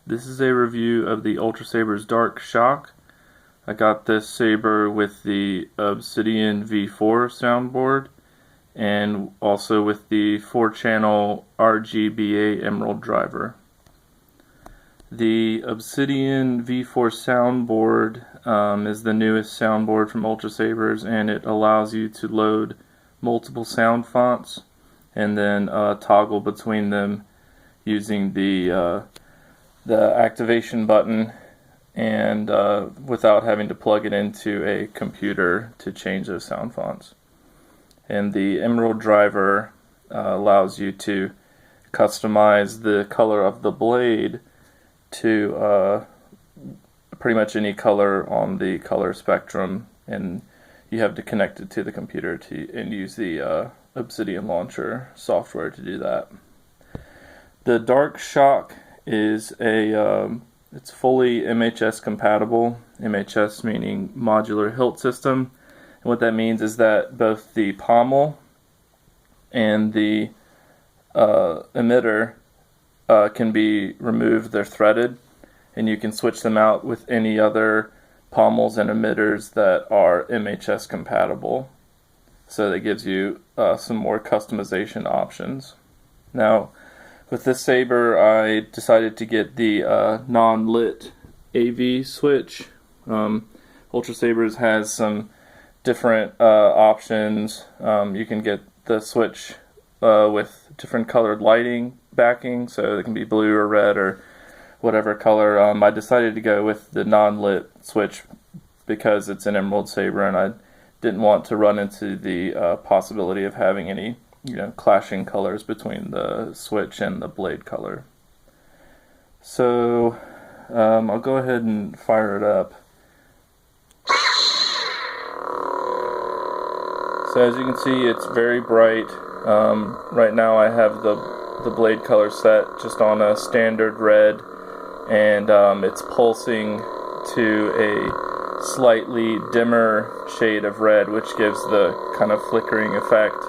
This is a review of the Ultrasabers Dark Shock. I got this saber with the Obsidian V4 soundboard and also with the 4-channel RGBA Emerald driver. The Obsidian V4 soundboard is the newest soundboard from Ultrasabers, and it allows you to load multiple sound fonts and then toggle between them using the activation button and without having to plug it into a computer to change those sound fonts. And the Emerald driver allows you to customize the color of the blade to pretty much any color on the color spectrum, and you have to connect it to the computer and use the Obsidian launcher software to do that. The Dark Shock is it's fully MHS compatible. MHS meaning modular hilt system. And what that means is that both the pommel and the emitter can be removed. They're threaded, and you can switch them out with any other pommels and emitters that are MHS compatible. So that gives you some more customization options. Now, with this saber, I decided to get the non-lit AV switch. Ultrasabers has some different options. You can get the switch with different colored lighting backing, so it can be blue or red or whatever color. I decided to go with the non-lit switch because it's an Emerald saber, and I didn't want to run into the possibility of having any clashing colors between the switch and the blade color. So I'll go ahead and fire it up. So as you can see, it's very bright. Right now I have the blade color set just on a standard red, and it's pulsing to a slightly dimmer shade of red, which gives the kind of flickering effect.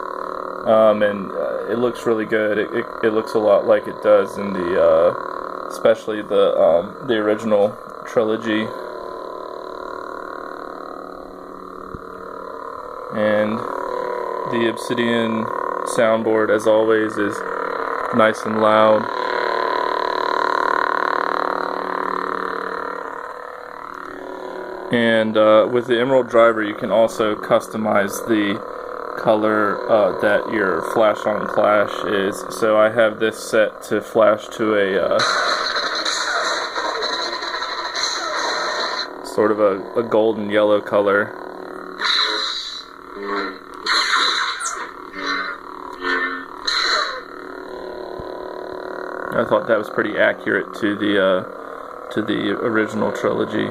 And it looks really good. It looks a lot like it does in the, especially the original trilogy. And the Obsidian soundboard, as always, is nice and loud. And with the Emerald driver, you can also customize the color that your flash on clash is. So I have this set to flash to a sort of a golden yellow color. I thought that was pretty accurate to the original trilogy.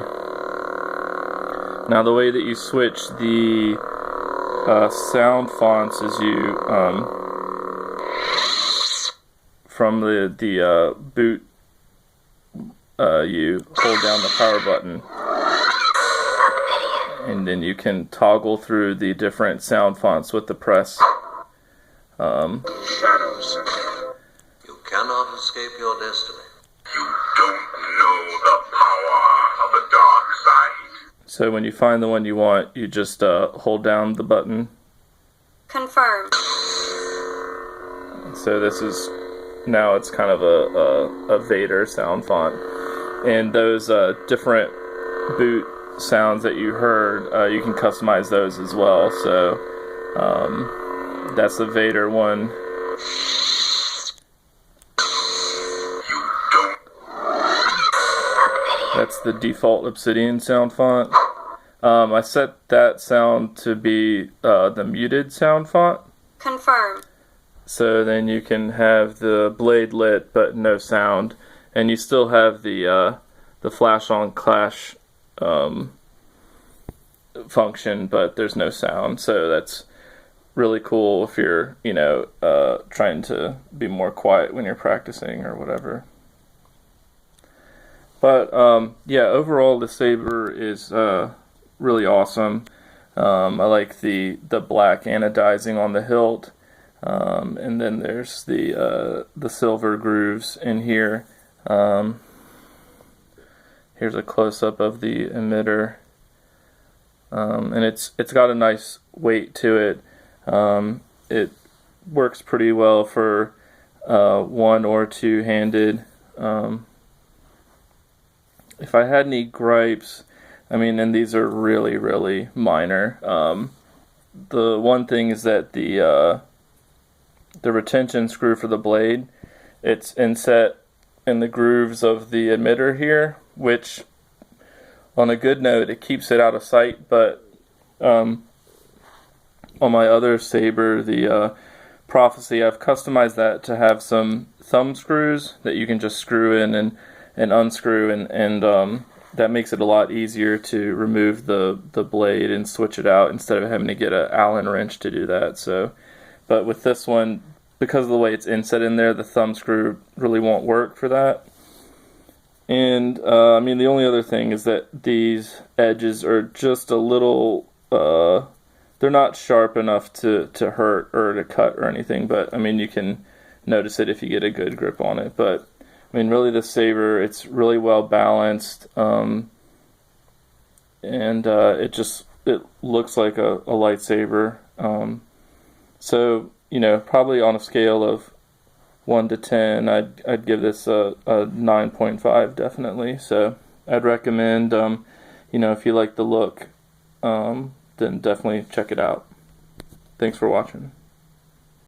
Now the way that you switch the sound fonts is you from the boot you hold down the power button, and then you can toggle through the different sound fonts with the press. Shadows. You cannot escape your destiny. You don't know the power of the dark side. So when you find the one you want, you just hold down the button. Confirmed. So this is, now it's kind of a Vader sound font. And those different boot sounds that you heard, you can customize those as well. So that's the Vader one. That's the default Obsidian sound font. I set that sound to be the muted sound font. Confirmed. So then you can have the blade lit but no sound, and you still have the flash on clash function, but there's no sound. So that's really cool if you're trying to be more quiet when you're practicing or whatever. But yeah, overall the saber is really awesome. I like the black anodizing on the hilt, and then there's the silver grooves in here. Here's a close-up of the emitter, and it's got a nice weight to it. It works pretty well for one or two-handed. If I had any gripes, I mean, and these are really, really minor. The one thing is that the retention screw for the blade, it's inset in the grooves of the emitter here, which on a good note, it keeps it out of sight, but on my other saber, the Prophecy, I've customized that to have some thumb screws that you can just screw in and unscrew, and that makes it a lot easier to remove the blade and switch it out instead of having to get an Allen wrench to do that. So, but with this one, because of the way it's inset in there, the thumb screw really won't work for that. And I mean, the only other thing is that these edges are just a little, they're not sharp enough to hurt or to cut or anything, but I mean, you can notice it if you get a good grip on it. But I mean, really, the saber, it's really well balanced, and it looks like a lightsaber. So, you know, probably on a scale of 1 to 10, I'd give this a 9.5 definitely. So I'd recommend, you know, if you like the look, then definitely check it out. Thanks for watching.